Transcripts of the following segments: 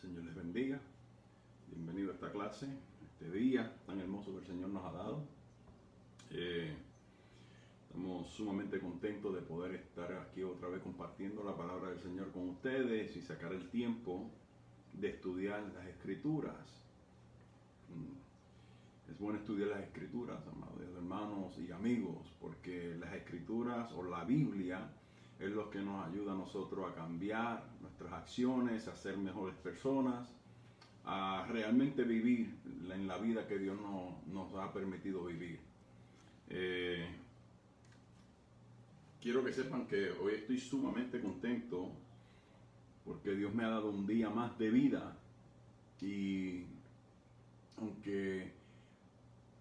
Señor les bendiga. Bienvenido a esta clase, este día tan hermoso que el Señor nos ha dado. Estamos sumamente contentos de poder estar aquí otra vez compartiendo la palabra del Señor con ustedes y sacar el tiempo de estudiar las Escrituras. Es bueno estudiar las Escrituras, amados hermanos y amigos, porque las Escrituras o la Biblia es lo que nos ayuda a nosotros a cambiar nuestras acciones, a ser mejores personas, a realmente vivir en la vida que Dios nos ha permitido vivir. Quiero que sepan que hoy estoy sumamente contento porque Dios me ha dado un día más de vida, y aunque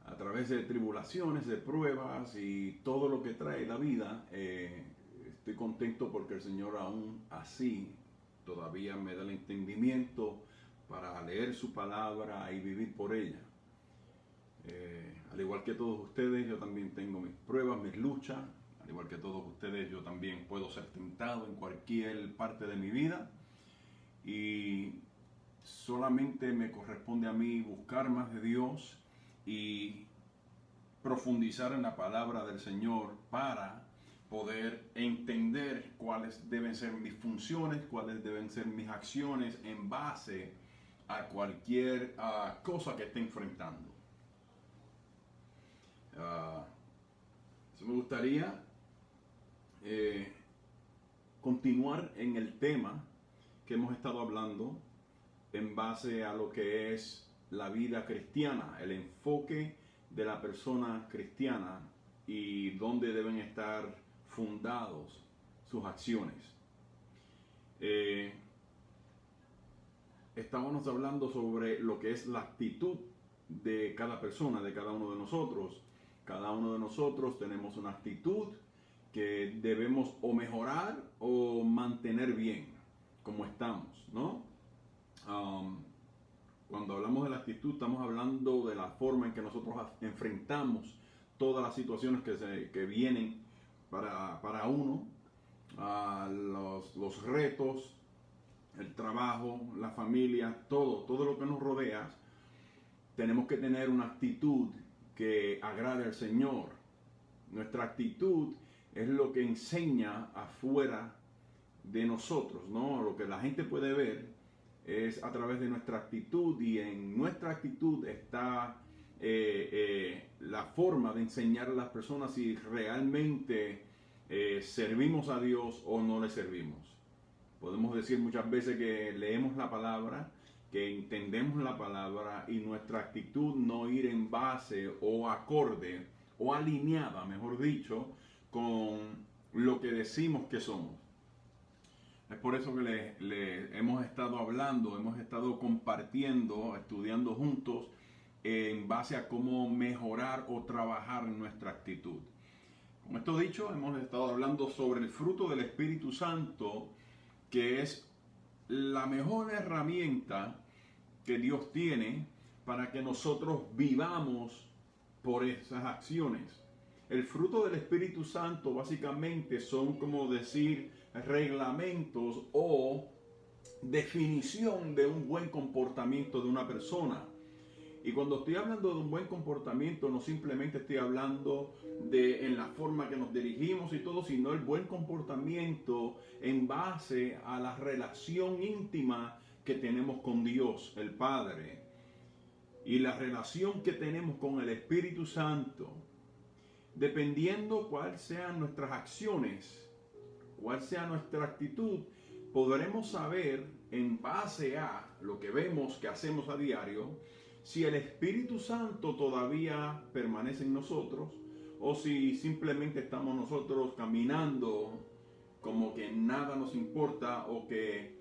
a través de tribulaciones, de pruebas y todo lo que trae la vida, estoy contento porque el Señor aún así todavía me da el entendimiento para leer su palabra y vivir por ella. Al igual que todos ustedes, yo también tengo mis pruebas, mis luchas. Al igual que todos ustedes, yo también puedo ser tentado en cualquier parte de mi vida. Y solamente me corresponde a mí buscar más de Dios y profundizar en la palabra del Señor para poder entender cuáles deben ser mis funciones, cuáles deben ser mis acciones en base a cualquier cosa que esté enfrentando. Me gustaría continuar en el tema que hemos estado hablando en base a lo que es la vida cristiana, el enfoque de la persona cristiana y dónde deben estar fundados sus acciones. Estábamos hablando sobre lo que es la actitud de cada persona, de cada uno de nosotros. Cada uno de nosotros tenemos una actitud que debemos o mejorar o mantener bien, como estamos, ¿no? Cuando hablamos de la actitud, estamos hablando de la forma en que nosotros enfrentamos todas las situaciones que vienen para uno, los retos, el trabajo, la familia, todo lo que nos rodea. Tenemos que tener una actitud que agrade al Señor. Nuestra actitud es lo que enseña afuera de nosotros, ¿no? Lo que la gente puede ver es a través de nuestra actitud, y en nuestra actitud está la forma de enseñar a las personas si realmente servimos a Dios o no le servimos. Podemos decir muchas veces que leemos la palabra, que entendemos la palabra, y nuestra actitud no ir en base o acorde o alineada, mejor dicho, con lo que decimos que somos. Es por eso que le hemos estado hablando, hemos estado compartiendo, estudiando juntos en base a cómo mejorar o trabajar en nuestra actitud. Con esto dicho, hemos estado hablando sobre el fruto del Espíritu Santo, que es la mejor herramienta que Dios tiene para que nosotros vivamos por esas acciones. El fruto del Espíritu Santo básicamente son, como decir, reglamentos o definición de un buen comportamiento de una persona. Y cuando estoy hablando de un buen comportamiento, no simplemente estoy hablando de en la forma que nos dirigimos y todo, sino el buen comportamiento en base a la relación íntima que tenemos con Dios, el Padre, y la relación que tenemos con el Espíritu Santo. Dependiendo cuáles sean nuestras acciones, cuál sea nuestra actitud, podremos saber en base a lo que vemos que hacemos a diario, si el Espíritu Santo todavía permanece en nosotros o si simplemente estamos nosotros caminando como que nada nos importa o que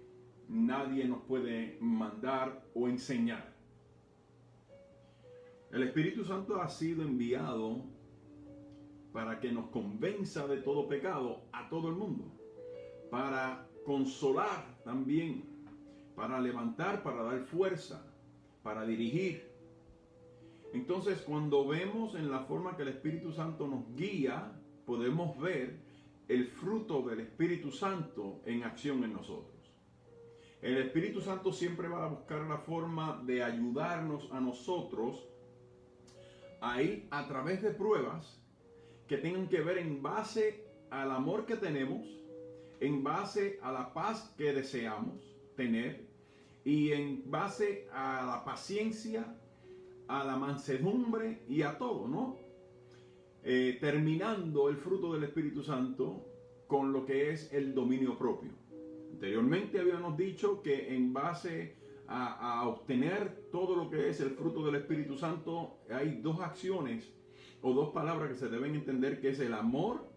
nadie nos puede mandar o enseñar. El Espíritu Santo ha sido enviado para que nos convenza de todo pecado a todo el mundo, para consolar también, para levantar, para dar fuerza, para dirigir. Entonces, cuando vemos en la forma que el Espíritu Santo nos guía, podemos ver el fruto del Espíritu Santo en acción en nosotros. El Espíritu Santo siempre va a buscar la forma de ayudarnos a nosotros a ir a través de pruebas que tengan que ver en base al amor que tenemos, en base a la paz que deseamos tener y en base a la paciencia, a la mansedumbre y a todo, ¿no? Terminando el fruto del Espíritu Santo con lo que es el dominio propio. Anteriormente habíamos dicho que en base a obtener todo lo que es el fruto del Espíritu Santo hay dos acciones o dos palabras que se deben entender, que es el amor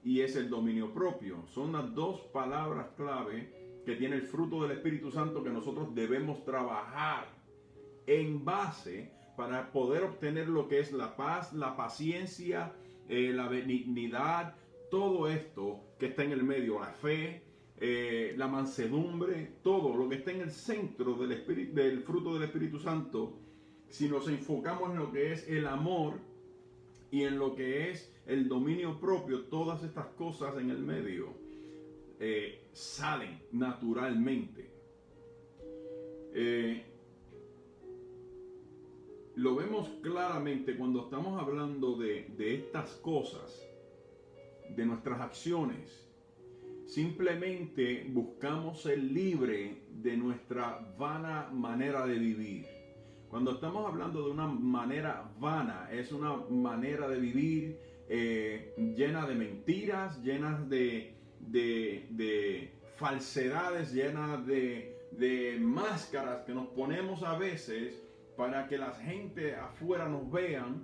y es el dominio propio. Son las dos palabras clave que tiene el fruto del Espíritu Santo que nosotros debemos trabajar en base para poder obtener lo que es la paz, la paciencia, la benignidad, todo esto que está en el medio, la fe, la mansedumbre, todo lo que está en el centro del fruto del Espíritu Santo. Si nos enfocamos en lo que es el amor y en lo que es el dominio propio, todas estas cosas en el medio salen naturalmente. Lo vemos claramente cuando estamos hablando de estas cosas, de nuestras acciones. Simplemente buscamos ser libre de nuestra vana manera de vivir. Cuando estamos hablando de una manera vana, es una manera de vivir llena de mentiras, llenas de falsedades, llenas de máscaras que nos ponemos a veces para que la gente afuera nos vean.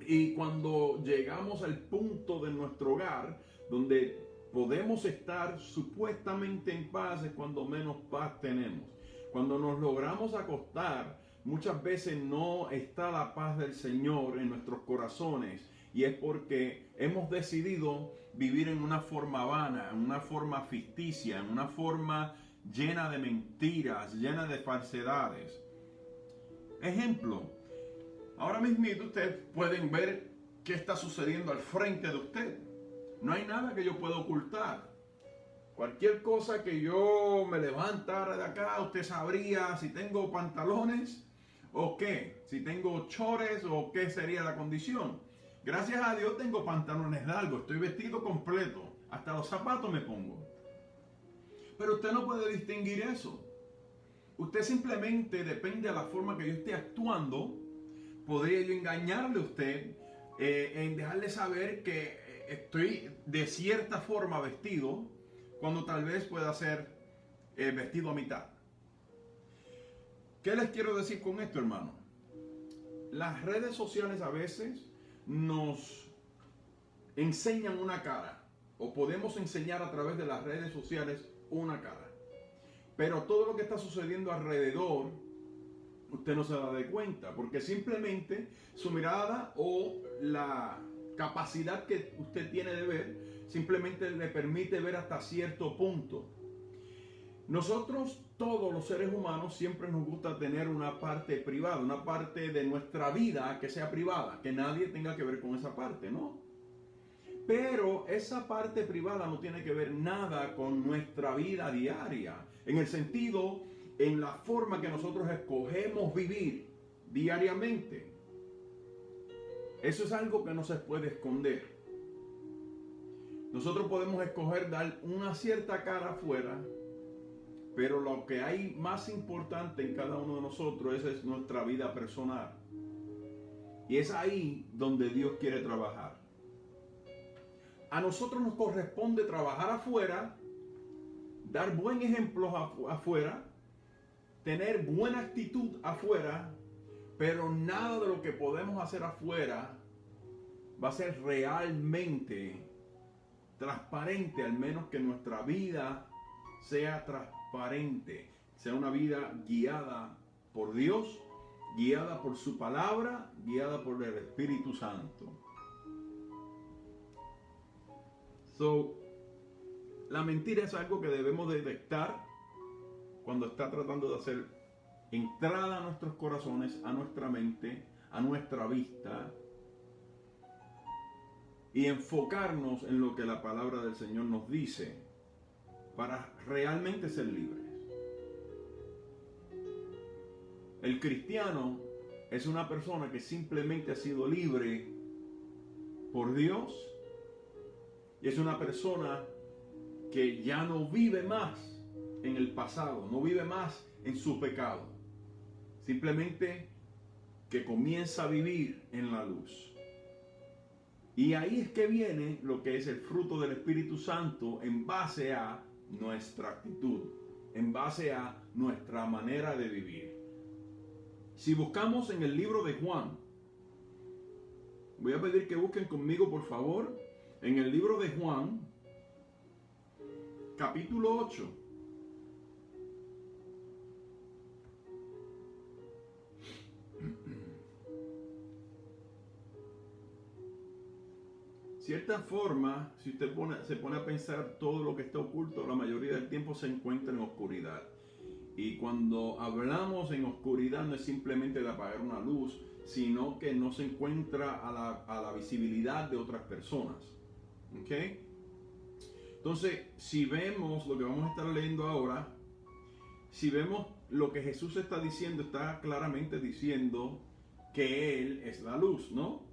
Y cuando llegamos al punto de nuestro hogar donde podemos estar supuestamente en paz, es cuando menos paz tenemos. Cuando nos logramos acostar, muchas veces no está la paz del Señor en nuestros corazones, y es porque hemos decidido vivir en una forma vana, en una forma ficticia, en una forma llena de mentiras, llena de falsedades. Ejemplo, ahora mismo ustedes pueden ver qué está sucediendo al frente de usted. No hay nada que yo pueda ocultar. Cualquier cosa que yo me levantara de acá, usted sabría si tengo pantalones o qué, si tengo chores o qué sería la condición. Gracias a Dios tengo pantalones largos, estoy vestido completo, hasta los zapatos me pongo. Pero usted no puede distinguir eso. Usted simplemente, depende de la forma que yo esté actuando, podría yo engañarle a usted en dejarle saber que estoy de cierta forma vestido, cuando tal vez pueda ser vestido a mitad. ¿Qué les quiero decir con esto, hermano? Las redes sociales a veces nos enseñan una cara, o podemos enseñar a través de las redes sociales una cara. Pero todo lo que está sucediendo alrededor, usted no se da de cuenta, porque simplemente su mirada o la capacidad que usted tiene de ver, simplemente le permite ver hasta cierto punto. Nosotros, todos los seres humanos, siempre nos gusta tener una parte privada, una parte de nuestra vida que sea privada, que nadie tenga que ver con esa parte, ¿no? Pero esa parte privada no tiene que ver nada con nuestra vida diaria, en el sentido, en la forma que nosotros escogemos vivir diariamente. Eso es algo que no se puede esconder. Nosotros podemos escoger dar una cierta cara afuera, pero lo que hay más importante en cada uno de nosotros es nuestra vida personal. Y es ahí donde Dios quiere trabajar. A nosotros nos corresponde trabajar afuera, dar buen ejemplo afuera, tener buena actitud afuera, pero nada de lo que podemos hacer afuera va a ser realmente transparente, al menos que nuestra vida sea transparente, sea una vida guiada por Dios, guiada por su palabra, guiada por el Espíritu Santo. La mentira es algo que debemos detectar cuando está tratando de hacer entrada a nuestros corazones, a nuestra mente, a nuestra vista, y enfocarnos en lo que la palabra del Señor nos dice para realmente ser libres. El cristiano es una persona que simplemente ha sido libre por Dios y es una persona que ya no vive más en el pasado, no vive más en su pecado. Simplemente que comienza a vivir en la luz. Y ahí es que viene lo que es el fruto del Espíritu Santo en base a nuestra actitud, en base a nuestra manera de vivir. Si buscamos en el libro de Juan, voy a pedir que busquen conmigo por favor, en el libro de Juan, capítulo 8. Cierta forma, si usted se pone a pensar, todo lo que está oculto, la mayoría del tiempo se encuentra en oscuridad. Y cuando hablamos en oscuridad no es simplemente de apagar una luz, sino que no se encuentra a la visibilidad de otras personas. ¿Ok? Entonces, si vemos lo que vamos a estar leyendo ahora, si vemos lo que Jesús está diciendo, está claramente diciendo que Él es la luz, ¿no?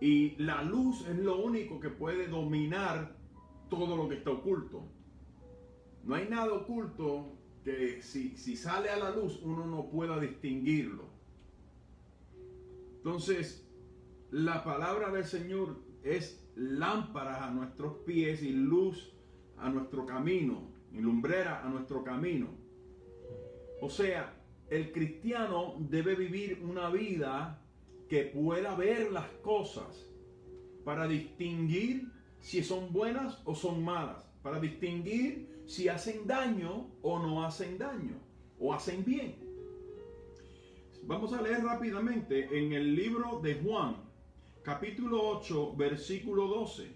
Y la luz es lo único que puede dominar todo lo que está oculto. No hay nada oculto que si sale a la luz uno no pueda distinguirlo. Entonces, la palabra del Señor es lámpara a nuestros pies y luz a nuestro camino, y lumbrera a nuestro camino. O sea, el cristiano debe vivir una vida que pueda ver las cosas para distinguir si son buenas o son malas, para distinguir si hacen daño o no hacen daño, o hacen bien. Vamos a leer rápidamente en el libro de Juan, capítulo 8, versículo 12.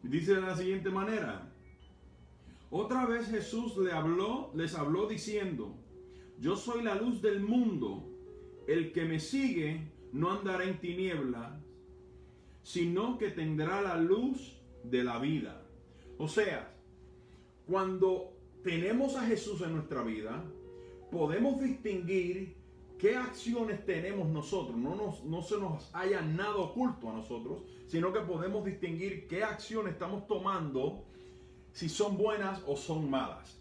Dice de la siguiente manera: otra vez Jesús les habló diciendo: yo soy la luz del mundo. El que me sigue no andará en tinieblas, sino que tendrá la luz de la vida. O sea, cuando tenemos a Jesús en nuestra vida, podemos distinguir qué acciones tenemos nosotros. No se nos haya nada oculto a nosotros, sino que podemos distinguir qué acciones estamos tomando, si son buenas o son malas.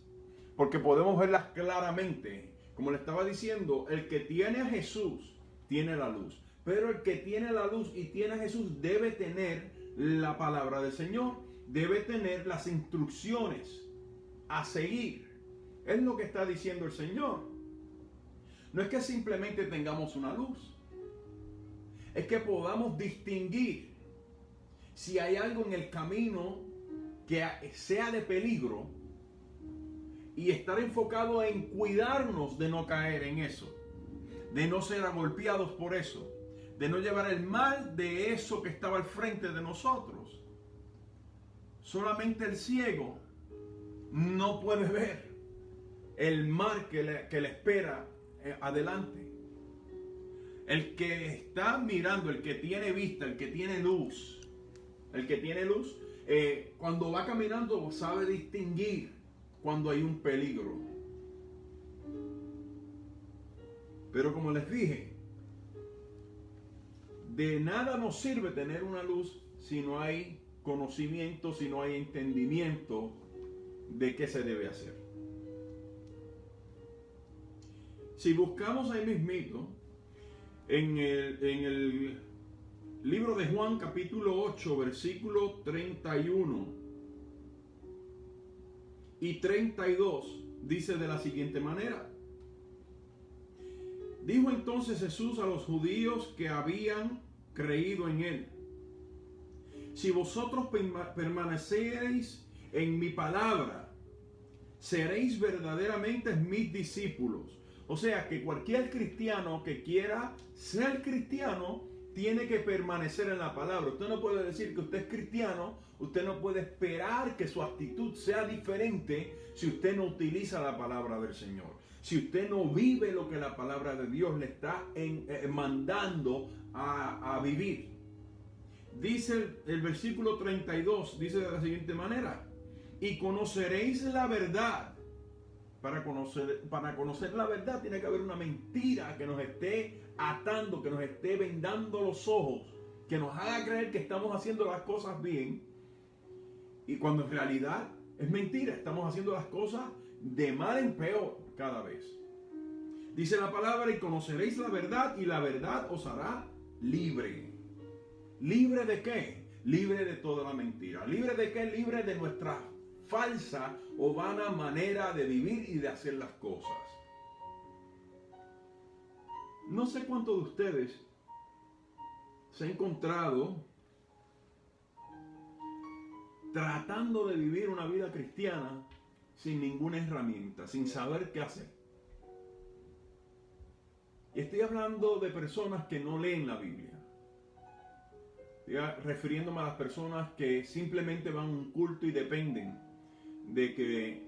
Porque podemos verlas claramente. Como le estaba diciendo, el que tiene a Jesús tiene la luz. Pero el que tiene la luz y tiene a Jesús debe tener la palabra del Señor. Debe tener las instrucciones a seguir. Es lo que está diciendo el Señor. No es que simplemente tengamos una luz. Es que podamos distinguir si hay algo en el camino que sea de peligro, y estar enfocado en cuidarnos de no caer en eso, de no ser agolpeados por eso, de no llevar el mal de eso que estaba al frente de nosotros. Solamente el ciego no puede ver el mal que le espera adelante. El que está mirando, el que tiene vista, el que tiene luz, cuando va caminando sabe distinguir cuando hay un peligro. Pero como les dije, de nada nos sirve tener una luz si no hay conocimiento, si no hay entendimiento de qué se debe hacer. Si buscamos ahí mismito, en el libro de Juan capítulo 8, versículo 31 y 32, dice de la siguiente manera: dijo entonces Jesús a los judíos que habían creído en él: si vosotros permaneceréis en mi palabra, seréis verdaderamente mis discípulos. O sea que cualquier cristiano que quiera ser cristiano tiene que permanecer en la palabra. Usted no puede decir que usted es cristiano, usted no puede esperar que su actitud sea diferente si usted no utiliza la palabra del Señor. Si usted no vive lo que la palabra de Dios le está mandando a vivir. Dice el versículo 32, dice de la siguiente manera: y conoceréis la verdad, Para conocer la verdad tiene que haber una mentira que nos esté atando, que nos esté vendando los ojos, que nos haga creer que estamos haciendo las cosas bien, y cuando en realidad es mentira, estamos haciendo las cosas de mal en peor cada vez. Dice la palabra: y conoceréis la verdad, y la verdad os hará libre. ¿Libre de qué? Libre de toda la mentira. ¿Libre de qué? Libre de nuestra falsa o vana manera de vivir y de hacer las cosas. No sé cuántos de ustedes se han encontrado tratando de vivir una vida cristiana sin ninguna herramienta, sin saber qué hacer. Y estoy hablando de personas que no leen la Biblia. Estoy refiriéndome a las personas que simplemente van a un culto y dependen de que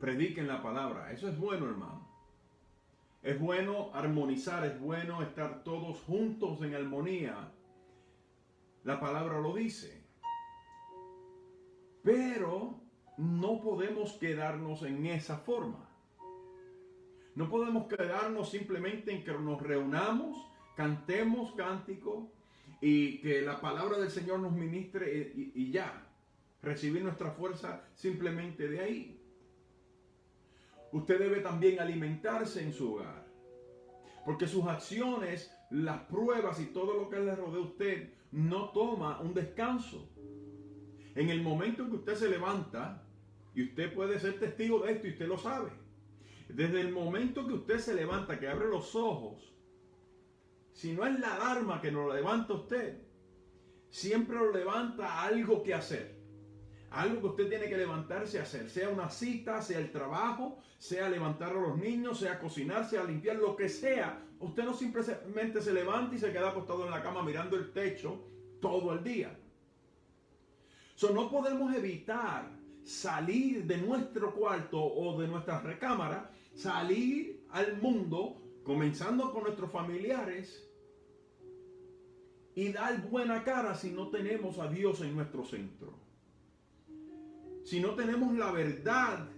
prediquen la palabra. Eso es bueno, hermano. Es bueno armonizar, es bueno estar todos juntos en armonía. La palabra lo dice. Pero no podemos quedarnos en esa forma. No podemos quedarnos simplemente en que nos reunamos, cantemos cánticos y que la palabra del Señor nos ministre y ya. Recibir nuestra fuerza simplemente de ahí. Usted debe también alimentarse en su hogar, porque sus acciones, las pruebas y todo lo que le rodea a usted no toma un descanso. En el momento en que usted se levanta, y usted puede ser testigo de esto y usted lo sabe, desde el momento que usted se levanta, que abre los ojos, si no es la alarma que nos levanta usted, siempre lo levanta algo que hacer. Algo que usted tiene que levantarse a hacer, sea una cita, sea el trabajo, sea levantar a los niños, sea cocinar, sea limpiar, lo que sea. Usted no simplemente se levanta y se queda acostado en la cama mirando el techo todo el día. No podemos evitar salir de nuestro cuarto o de nuestra recámara, salir al mundo, comenzando con nuestros familiares, y dar buena cara si no tenemos a Dios en nuestro centro. Si no tenemos la verdad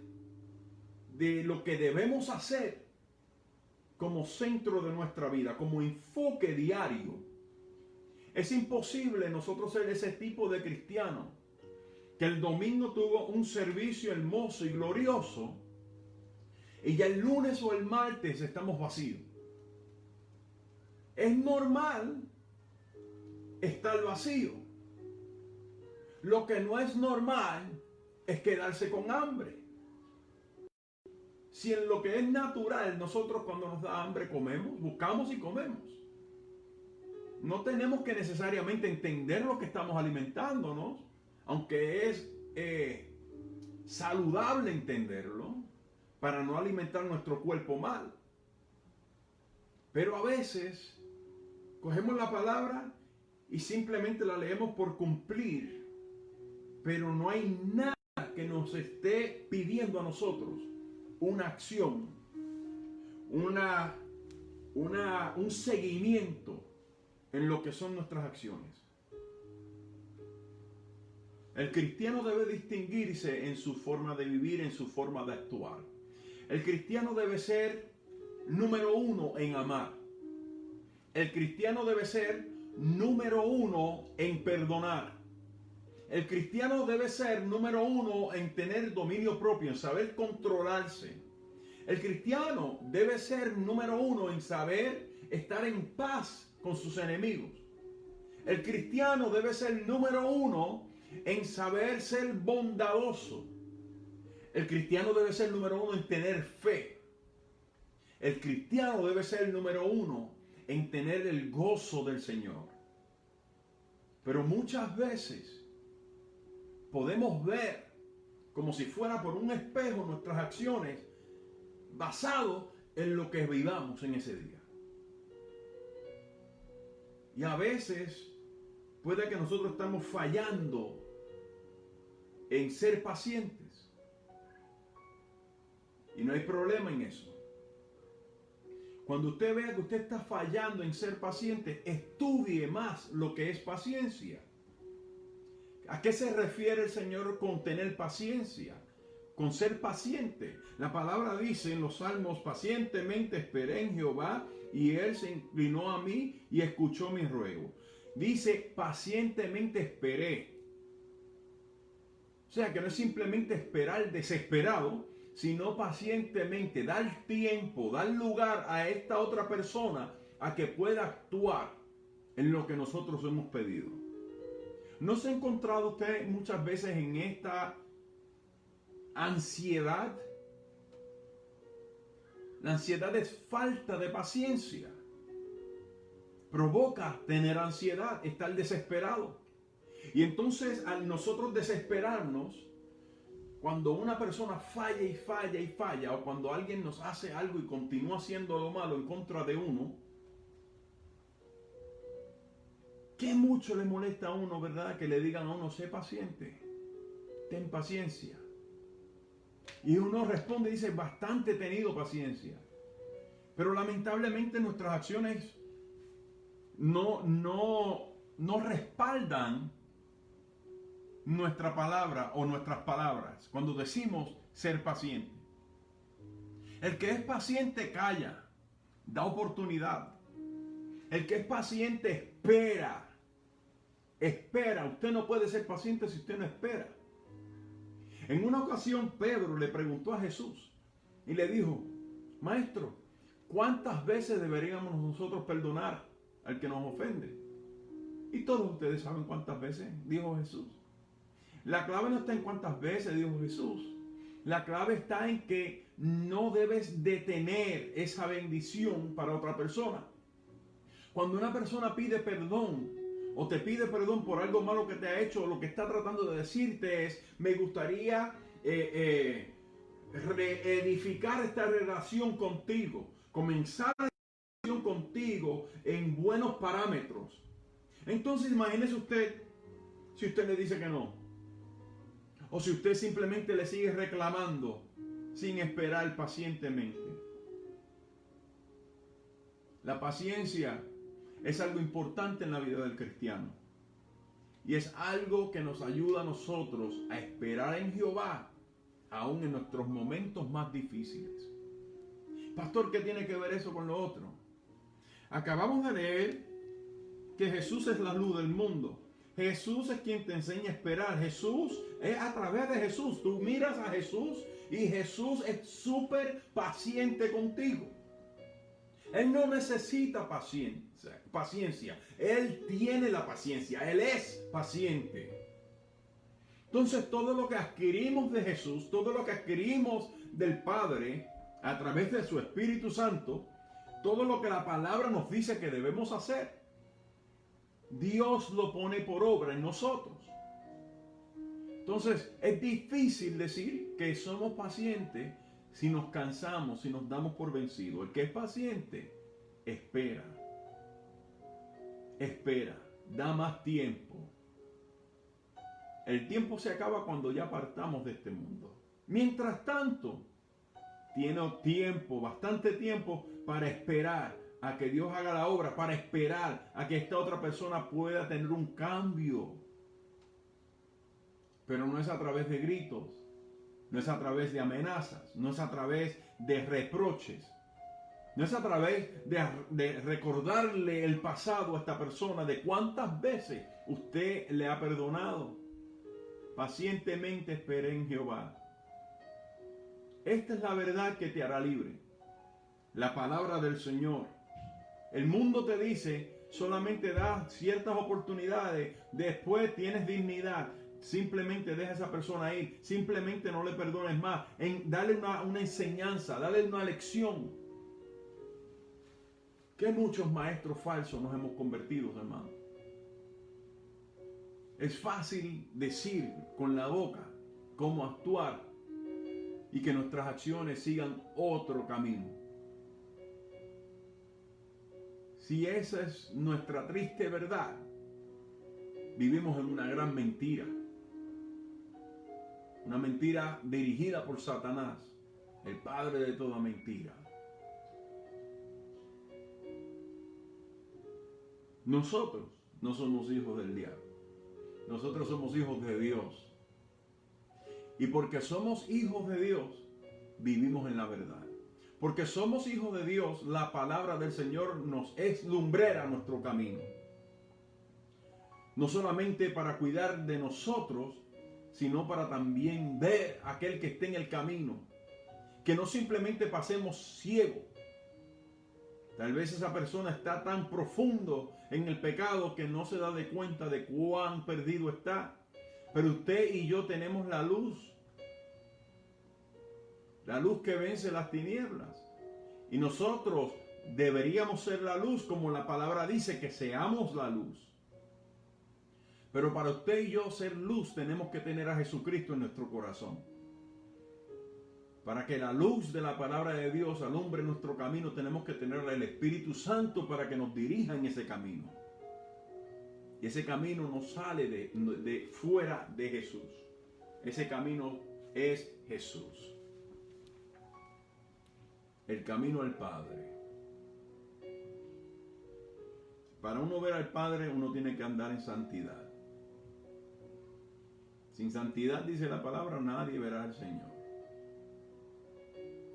de lo que debemos hacer como centro de nuestra vida, como enfoque diario, es imposible nosotros ser ese tipo de cristiano que el domingo tuvo un servicio hermoso y glorioso y ya el lunes o el martes estamos vacíos. Es normal estar vacío. Lo que no es normal es quedarse con hambre. Si en lo que es natural, nosotros cuando nos da hambre comemos, buscamos y comemos. No tenemos que necesariamente entender lo que estamos alimentándonos, aunque es saludable entenderlo para no alimentar nuestro cuerpo mal. Pero a veces cogemos la palabra y simplemente la leemos por cumplir, pero no hay nada que nos esté pidiendo a nosotros una acción, un seguimiento en lo que son nuestras acciones. El cristiano debe distinguirse en su forma de vivir, en su forma de actuar. El cristiano debe ser número uno en amar. El cristiano debe ser número uno en perdonar. El cristiano debe ser número uno en tener dominio propio, en saber controlarse. El cristiano debe ser número uno en saber estar en paz con sus enemigos. El cristiano debe ser número uno en saber ser bondadoso. El cristiano debe ser número uno en tener fe. El cristiano debe ser número uno en tener el gozo del Señor. Pero muchas veces podemos ver como si fuera por un espejo nuestras acciones basado en lo que vivamos en ese día. Y a veces puede que nosotros estamos fallando en ser pacientes. Y no hay problema en eso. Cuando usted vea que usted está fallando en ser paciente, estudie más lo que es paciencia. ¿A qué se refiere el Señor con tener paciencia? con ser paciente. La palabra dice en los Salmos, pacientemente esperé en Jehová y él se inclinó a mí y escuchó mi ruego. Dice, pacientemente esperé. O sea, que no es simplemente esperar desesperado, sino pacientemente dar tiempo, dar lugar a esta otra persona a que pueda actuar en lo que nosotros hemos pedido. ¿No se ha encontrado usted muchas veces en esta ansiedad? La ansiedad es falta de paciencia. Provoca tener ansiedad, estar desesperado. Y entonces al nosotros desesperarnos, cuando una persona falla y falla y falla, o cuando alguien nos hace algo y continúa haciendo lo malo en contra de uno, ¿qué mucho le molesta a uno, verdad? Que le digan a uno, sé paciente, ten paciencia. Y uno responde y dice, bastante he tenido paciencia. Pero lamentablemente nuestras acciones no respaldan nuestra palabra o nuestras palabras cuando decimos ser paciente. El que es paciente calla, da oportunidad. El que es paciente espera. Espera. Usted no puede ser paciente si usted no espera. En una ocasión Pedro le preguntó a Jesús y le dijo, Maestro, ¿cuántas veces deberíamos nosotros perdonar al que nos ofende? Y todos ustedes saben cuántas veces, dijo Jesús. La clave no está en cuántas veces, dijo Jesús. La clave está en que no debes detener esa bendición para otra persona. Cuando una persona pide perdón o te pide perdón por algo malo que te ha hecho, lo que está tratando de decirte es, me gustaría reedificar esta relación contigo, comenzar la relación contigo en buenos parámetros. Entonces imagínese usted si usted le dice que no, o si usted simplemente le sigue reclamando sin esperar pacientemente. La paciencia es algo importante en la vida del cristiano. Y es algo que nos ayuda a nosotros a esperar en Jehová, aún en nuestros momentos más difíciles. Pastor, ¿qué tiene que ver eso con lo otro? Acabamos de leer que Jesús es la luz del mundo. Jesús es quien te enseña a esperar. Jesús es a través de Jesús. Tú miras a Jesús y Jesús es súper paciente contigo. Él no necesita paciencia. Él tiene la paciencia. Él es paciente. Entonces todo lo que adquirimos de Jesús, todo lo que adquirimos del Padre a través de su Espíritu Santo, todo lo que la palabra nos dice que debemos hacer, Dios lo pone por obra en nosotros. Entonces es difícil decir que somos pacientes si nos cansamos, si nos damos por vencidos. El que es paciente, espera. Espera, da más tiempo. El tiempo se acaba cuando ya partamos de este mundo. Mientras tanto, tiene tiempo, bastante tiempo para esperar a que Dios haga la obra, para esperar a que esta otra persona pueda tener un cambio. Pero no es a través de gritos, no es a través de amenazas, no es a través de reproches, no es a través de recordarle el pasado a esta persona, de cuántas veces usted le ha perdonado. Pacientemente esperé en Jehová. Esta es la verdad que te hará libre. La palabra del Señor. El mundo te dice, solamente da ciertas oportunidades, después tienes dignidad. Simplemente deja a esa persona ir, simplemente no le perdones más, dale una enseñanza, dale una lección. ¿Qué muchos maestros falsos nos hemos convertido, hermano? Es fácil decir con la boca cómo actuar y que nuestras acciones sigan otro camino. Si esa es nuestra triste verdad, vivimos en una gran mentira. Una mentira dirigida por Satanás, el padre de toda mentira. Nosotros no somos hijos del diablo. Nosotros somos hijos de Dios. Y porque somos hijos de Dios, vivimos en la verdad. Porque somos hijos de Dios, la palabra del Señor nos es lumbrera nuestro camino. No solamente para cuidar de nosotros, sino para también ver a aquel que esté en el camino. Que no simplemente pasemos ciego. Tal vez esa persona está tan profundo en el pecado que no se da de cuenta de cuán perdido está. Pero usted y yo tenemos la luz que vence las tinieblas. Y nosotros deberíamos ser la luz, como la palabra dice, que seamos la luz. Pero para usted y yo ser luz, tenemos que tener a Jesucristo en nuestro corazón. Para que la luz de la palabra de Dios alumbre nuestro camino, tenemos que tener el Espíritu Santo para que nos dirija en ese camino. Y ese camino no sale de fuera de Jesús. Ese camino es Jesús. El camino al Padre. Para uno ver al Padre, uno tiene que andar en santidad. Sin santidad, dice la palabra, nadie verá al Señor.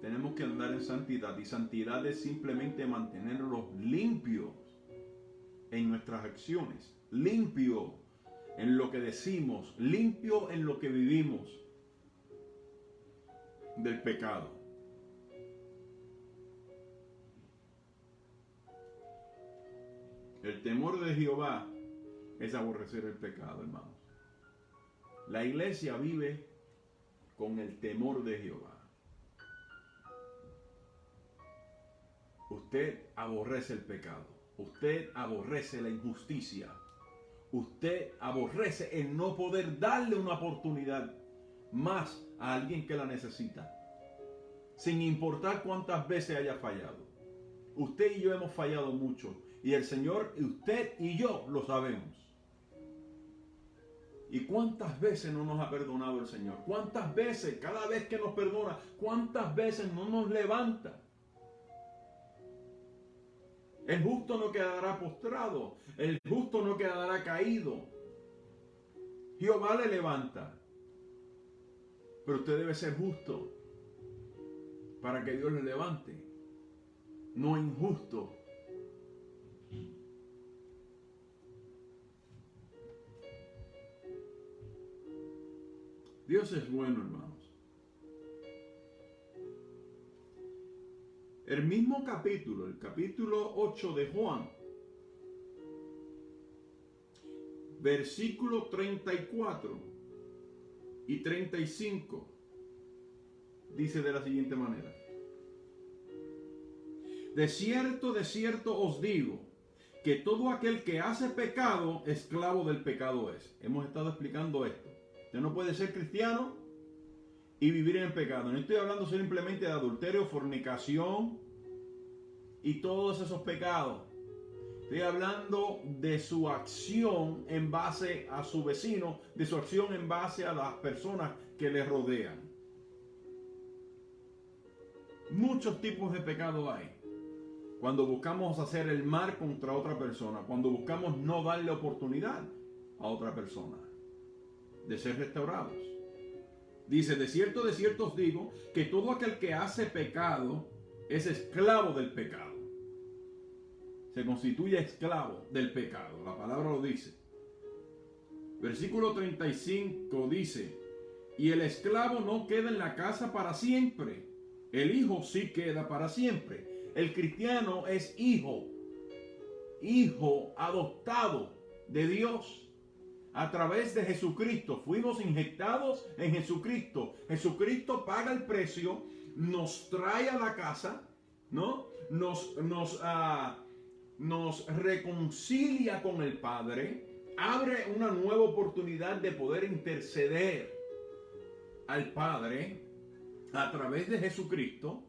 Tenemos que andar en santidad. Y santidad es simplemente mantenerlos limpios en nuestras acciones. Limpio en lo que decimos. Limpio en lo que vivimos del pecado. El temor de Jehová es aborrecer el pecado, hermanos. La iglesia vive con el temor de Jehová. Usted aborrece el pecado. Usted aborrece la injusticia. Usted aborrece el no poder darle una oportunidad más a alguien que la necesita. Sin importar cuántas veces haya fallado. Usted y yo hemos fallado mucho. Y el Señor, usted y yo lo sabemos. ¿Y cuántas veces no nos ha perdonado el Señor? ¿Cuántas veces, cada vez que nos perdona, cuántas veces no nos levanta? El justo no quedará postrado. El justo no quedará caído. Jehová le levanta. Pero usted debe ser justo para que Dios le levante. No injusto. Dios es bueno, hermanos. El mismo capítulo, el capítulo 8 de Juan, versículo 34 y 35, dice de la siguiente manera: de cierto os digo, que todo aquel que hace pecado, esclavo del pecado es. Hemos estado explicando esto. Usted no puede ser cristiano y vivir en el pecado. No estoy hablando simplemente de adulterio, fornicación y todos esos pecados. Estoy hablando de su acción en base a su vecino, de su acción en base a las personas que le rodean. Muchos tipos de pecado hay. Cuando buscamos hacer el mal contra otra persona, cuando buscamos no darle oportunidad a otra persona de ser restaurados. Dice, de cierto os digo, que todo aquel que hace pecado es esclavo del pecado. Se constituye esclavo del pecado. La palabra lo dice. Versículo 35 dice, y el esclavo no queda en la casa para siempre. El hijo sí queda para siempre. El cristiano es hijo adoptado de Dios. A través de Jesucristo fuimos inyectados en Jesucristo. Jesucristo paga el precio, nos trae a la casa, ¿no? Nos reconcilia con el Padre, abre una nueva oportunidad de poder interceder al Padre a través de Jesucristo.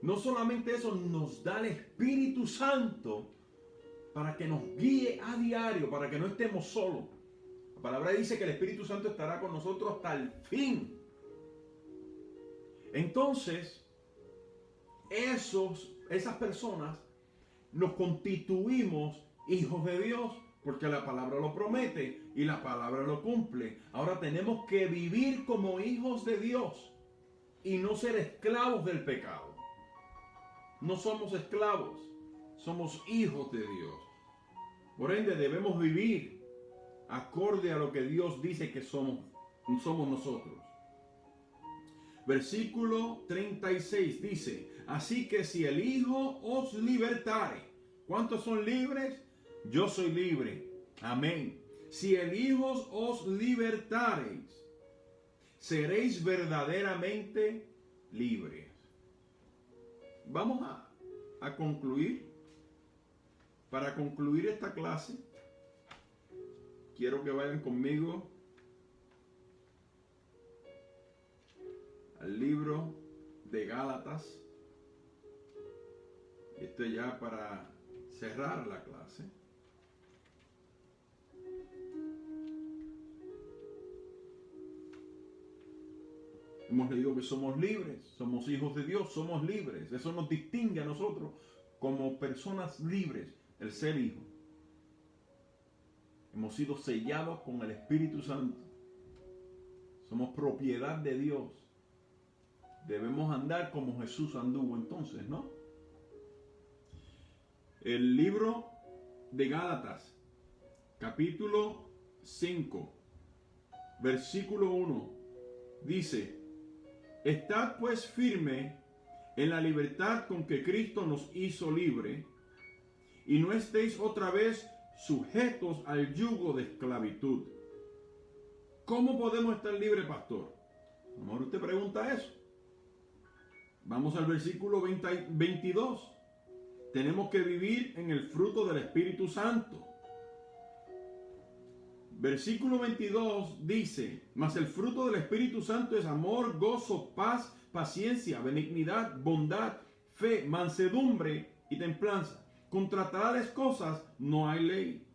No solamente eso, nos da el Espíritu Santo para que nos guíe a diario, para que no estemos solos. La palabra dice que el Espíritu Santo estará con nosotros hasta el fin. Entonces, esas personas nos constituimos hijos de Dios porque la palabra lo promete y la palabra lo cumple. Ahora tenemos que vivir como hijos de Dios y no ser esclavos del pecado. No somos esclavos, somos hijos de Dios. Por ende, debemos vivir acorde a lo que Dios dice que somos nosotros. Versículo 36 dice: así que si el Hijo os libertare. ¿Cuántos son libres? Yo soy libre. Amén. Si el Hijo os libertareis, seréis verdaderamente libres. Vamos a concluir. Para concluir esta clase, quiero que vayan conmigo al libro de Gálatas. Esto ya para cerrar la clase. Hemos leído que somos libres, somos hijos de Dios, somos libres. Eso nos distingue a nosotros como personas libres, el ser hijo. Hemos sido sellados con el Espíritu Santo. Somos propiedad de Dios. Debemos andar como Jesús anduvo entonces, ¿no? El libro de Gálatas, capítulo 5, versículo 1, dice: estad pues firme en la libertad con que Cristo nos hizo libre, y no estéis otra vez sujetos al yugo de esclavitud. ¿Cómo podemos estar libres, pastor? A lo mejor usted pregunta eso. Vamos al versículo 22. Tenemos que vivir en el fruto del Espíritu Santo. Versículo 22 dice: mas el fruto del Espíritu Santo es amor, gozo, paz, paciencia, benignidad, bondad, fe, mansedumbre y templanza. Contra tales cosas no hay ley.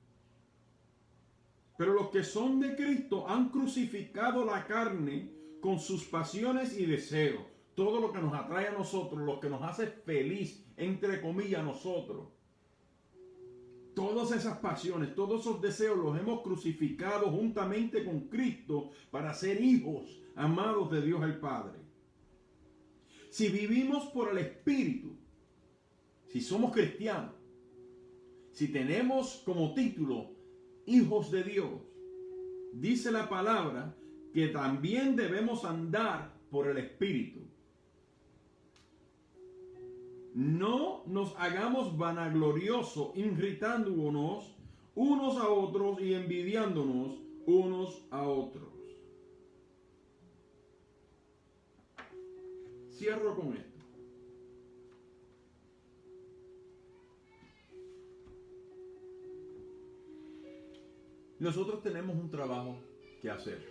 Pero los que son de Cristo han crucificado la carne con sus pasiones y deseos. Todo lo que nos atrae a nosotros, lo que nos hace feliz, entre comillas, a nosotros. Todas esas pasiones, todos esos deseos los hemos crucificado juntamente con Cristo para ser hijos amados de Dios el Padre. Si vivimos por el Espíritu, si somos cristianos, si tenemos como título hijos de Dios, dice la palabra que también debemos andar por el Espíritu. No nos hagamos vanagloriosos, irritándonos unos a otros y envidiándonos unos a otros. Cierro con esto. Nosotros tenemos un trabajo que hacer.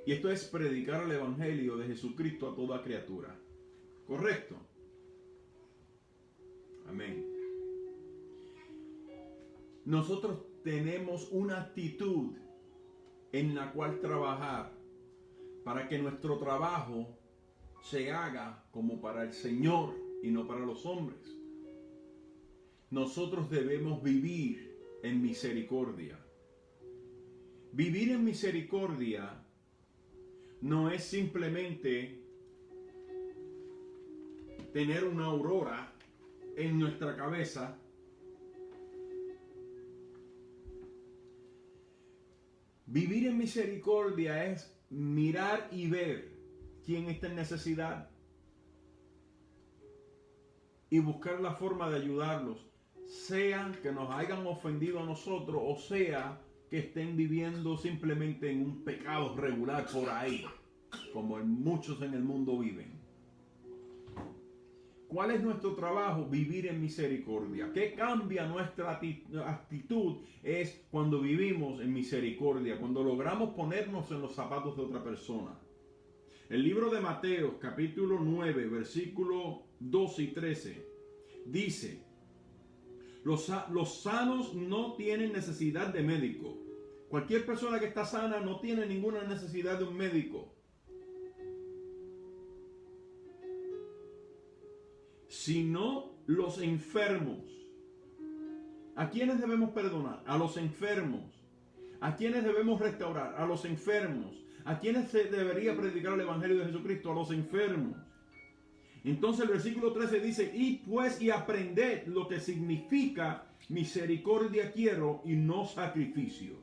Y esto es predicar el Evangelio de Jesucristo a toda criatura. ¿Correcto? Amén. Nosotros tenemos una actitud en la cual trabajar para que nuestro trabajo se haga como para el Señor y no para los hombres. Nosotros debemos vivir en misericordia. Vivir en misericordia no es simplemente tener una aurora en nuestra cabeza Vivir en misericordia es mirar y ver quién está en necesidad y buscar la forma de ayudarlos, sea que nos hayan ofendido a nosotros o sea que estén viviendo simplemente en un pecado regular por ahí, como muchos en el mundo viven. ¿Cuál es nuestro trabajo? Vivir en misericordia. ¿Qué cambia nuestra actitud? Es cuando vivimos en misericordia, cuando logramos ponernos en los zapatos de otra persona. El libro de Mateo, capítulo 9, versículo 12 y 13, dice: los sanos no tienen necesidad de médico. Cualquier persona que está sana no tiene ninguna necesidad de un médico, sino los enfermos. ¿A quiénes debemos perdonar? A los enfermos. ¿A quiénes debemos restaurar? A los enfermos. ¿A quiénes se debería predicar el Evangelio de Jesucristo? A los enfermos. Entonces el versículo 13 dice, y aprended lo que significa misericordia quiero y no sacrificio.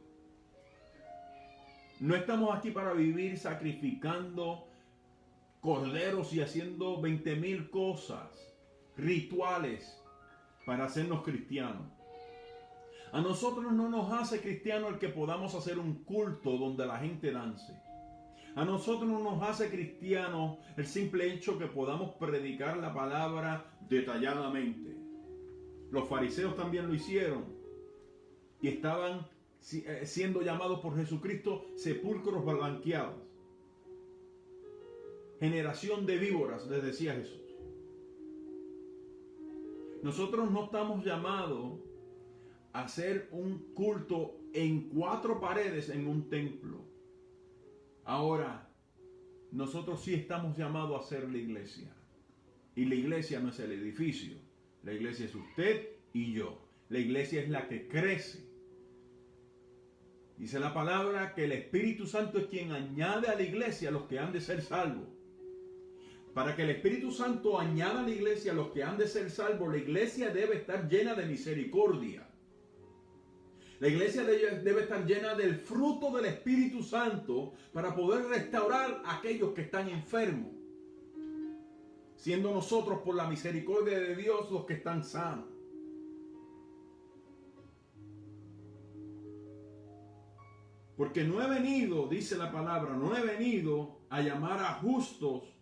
No estamos aquí para vivir sacrificando corderos y haciendo 20,000 cosas, rituales, para hacernos cristianos. A nosotros no nos hace cristianos el que podamos hacer un culto donde la gente dance. A nosotros no nos hace cristianos el simple hecho que podamos predicar la palabra detalladamente. Los fariseos también lo hicieron y estaban siendo llamados por Jesucristo sepulcros blanqueados. Generación de víboras, les decía Jesús. Nosotros no estamos llamados a hacer un culto en 4 paredes en un templo. Ahora, nosotros sí estamos llamados a ser la iglesia. Y la iglesia no es el edificio. La iglesia es usted y yo. La iglesia es la que crece. Dice la palabra que el Espíritu Santo es quien añade a la iglesia a los que han de ser salvos. Para que el Espíritu Santo añada a la iglesia a los que han de ser salvos, la iglesia debe estar llena de misericordia. La iglesia debe estar llena del fruto del Espíritu Santo para poder restaurar a aquellos que están enfermos. Siendo nosotros por la misericordia de Dios los que están sanos. Porque no he venido, dice la palabra, no he venido a llamar a justos,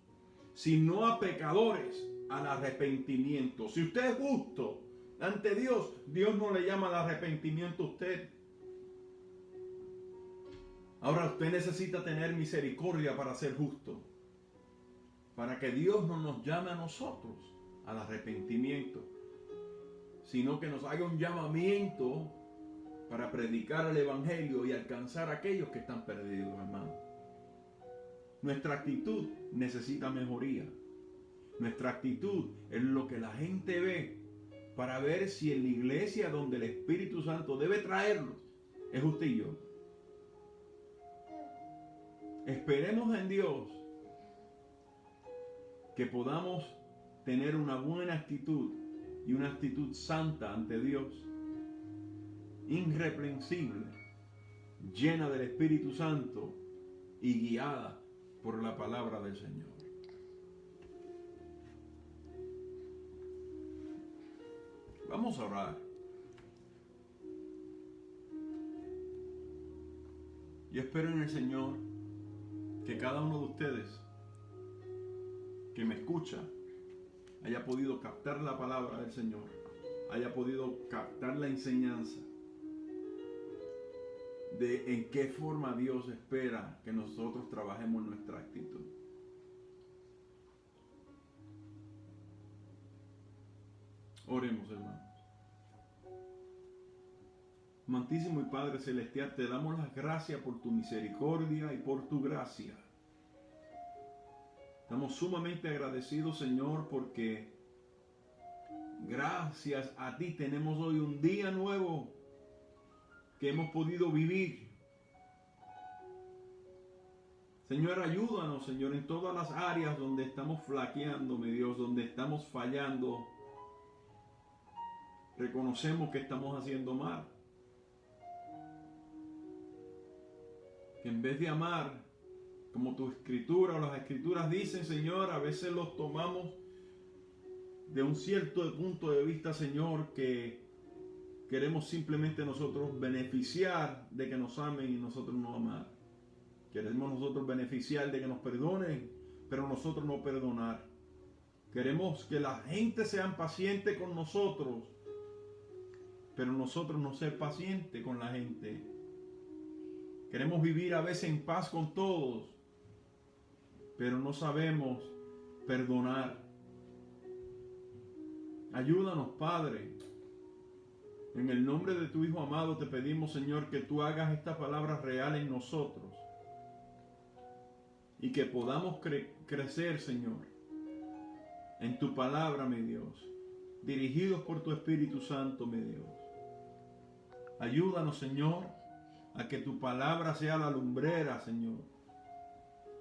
sino a pecadores al arrepentimiento. Si usted es justo ante Dios, Dios no le llama al arrepentimiento a usted. Ahora usted necesita tener misericordia para ser justo. Para que Dios no nos llame a nosotros al arrepentimiento, sino que nos haga un llamamiento para predicar el Evangelio y alcanzar a aquellos que están perdidos, hermano. Nuestra actitud necesita mejoría. Nuestra actitud es lo que la gente ve para ver si en la iglesia donde el Espíritu Santo debe traerlos es usted y yo. Esperemos en Dios que podamos tener una buena actitud y una actitud santa ante Dios, irreprensible, llena del Espíritu Santo y guiada por la palabra del Señor. Vamos a orar. Yo espero en el Señor que cada uno de ustedes que me escucha haya podido captar la palabra del Señor, haya podido captar la enseñanza de en qué forma Dios espera que nosotros trabajemos nuestra actitud. Oremos, hermanos. Amantísimo y Padre Celestial, te damos las gracias por tu misericordia y por tu gracia. Estamos sumamente agradecidos, Señor, porque gracias a ti tenemos hoy un día nuevo que hemos podido vivir. Señor, ayúdanos, Señor, en todas las áreas donde estamos flaqueando, mi Dios, donde estamos fallando. Reconocemos que estamos haciendo mal. Que en vez de amar, como tu escritura o las escrituras dicen, Señor, a veces los tomamos de un cierto punto de vista, Señor, que queremos simplemente nosotros beneficiar de que nos amen y nosotros no amar. Queremos nosotros beneficiar de que nos perdonen, pero nosotros no perdonar. Queremos que la gente sea paciente con nosotros, pero nosotros no ser pacientes con la gente. Queremos vivir a veces en paz con todos, pero no sabemos perdonar. Ayúdanos, Padre. En el nombre de tu Hijo amado te pedimos, Señor, que tú hagas esta palabra real en nosotros y que podamos crecer, Señor, en tu palabra, mi Dios, dirigidos por tu Espíritu Santo, mi Dios. Ayúdanos, Señor, a que tu palabra sea la lumbrera, Señor,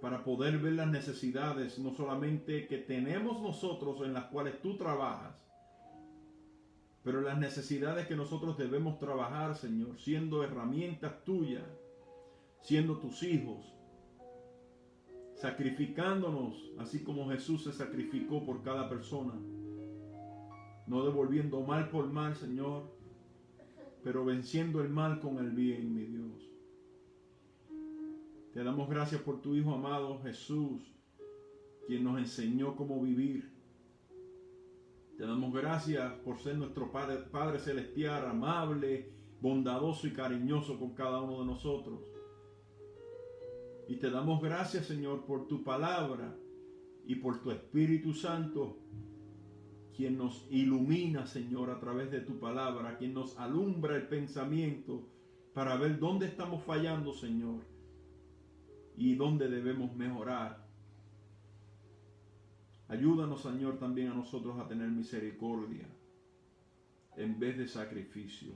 para poder ver las necesidades, no solamente que tenemos nosotros en las cuales tú trabajas, pero las necesidades que nosotros debemos trabajar, Señor, siendo herramientas tuyas, siendo tus hijos, sacrificándonos, así como Jesús se sacrificó por cada persona, no devolviendo mal por mal, Señor, pero venciendo el mal con el bien, mi Dios. Te damos gracias por tu Hijo amado Jesús, quien nos enseñó cómo vivir. Te damos gracias por ser nuestro Padre Celestial, amable, bondadoso y cariñoso con cada uno de nosotros. Y te damos gracias, Señor, por tu palabra y por tu Espíritu Santo, quien nos ilumina, Señor, a través de tu palabra, quien nos alumbra el pensamiento para ver dónde estamos fallando, Señor, y dónde debemos mejorar. Ayúdanos, Señor, también a nosotros a tener misericordia en vez de sacrificio.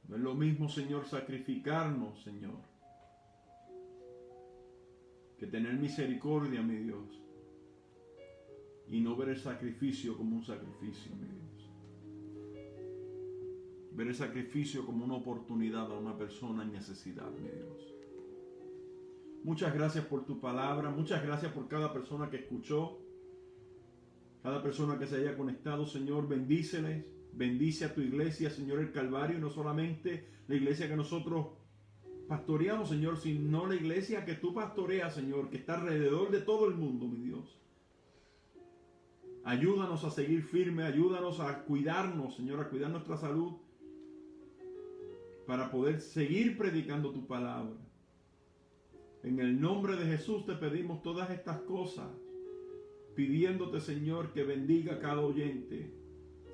No es lo mismo, Señor, sacrificarnos, Señor, que tener misericordia, mi Dios, y no ver el sacrificio como un sacrificio, mi Dios. Ver el sacrificio como una oportunidad a una persona en necesidad, mi Dios. Muchas gracias por tu palabra, muchas gracias por cada persona que escuchó, cada persona que se haya conectado, Señor, bendíceles. Bendice a tu iglesia, Señor, el Calvario, y no solamente la iglesia que nosotros pastoreamos, Señor, sino la iglesia que tú pastoreas, Señor, que está alrededor de todo el mundo, mi Dios. Ayúdanos a seguir firme, ayúdanos a cuidarnos, Señor, a cuidar nuestra salud, para poder seguir predicando tu palabra. En el nombre de Jesús te pedimos todas estas cosas, pidiéndote, Señor, que bendiga a cada oyente,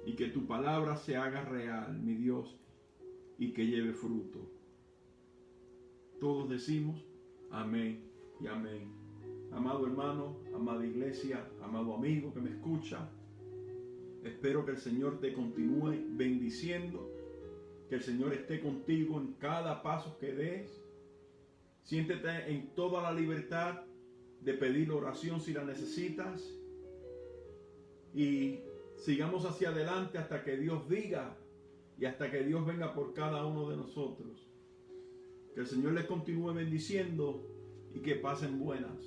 y que tu palabra se haga real, mi Dios, y que lleve fruto. Todos decimos amén y amén. Amado hermano, amada iglesia, amado amigo que me escucha, espero que el Señor te continúe bendiciendo, que el Señor esté contigo en cada paso que des. Siéntete en toda la libertad de pedir oración si la necesitas, y sigamos hacia adelante hasta que Dios diga y hasta que Dios venga por cada uno de nosotros. Que el Señor les continúe bendiciendo y que pasen buenas.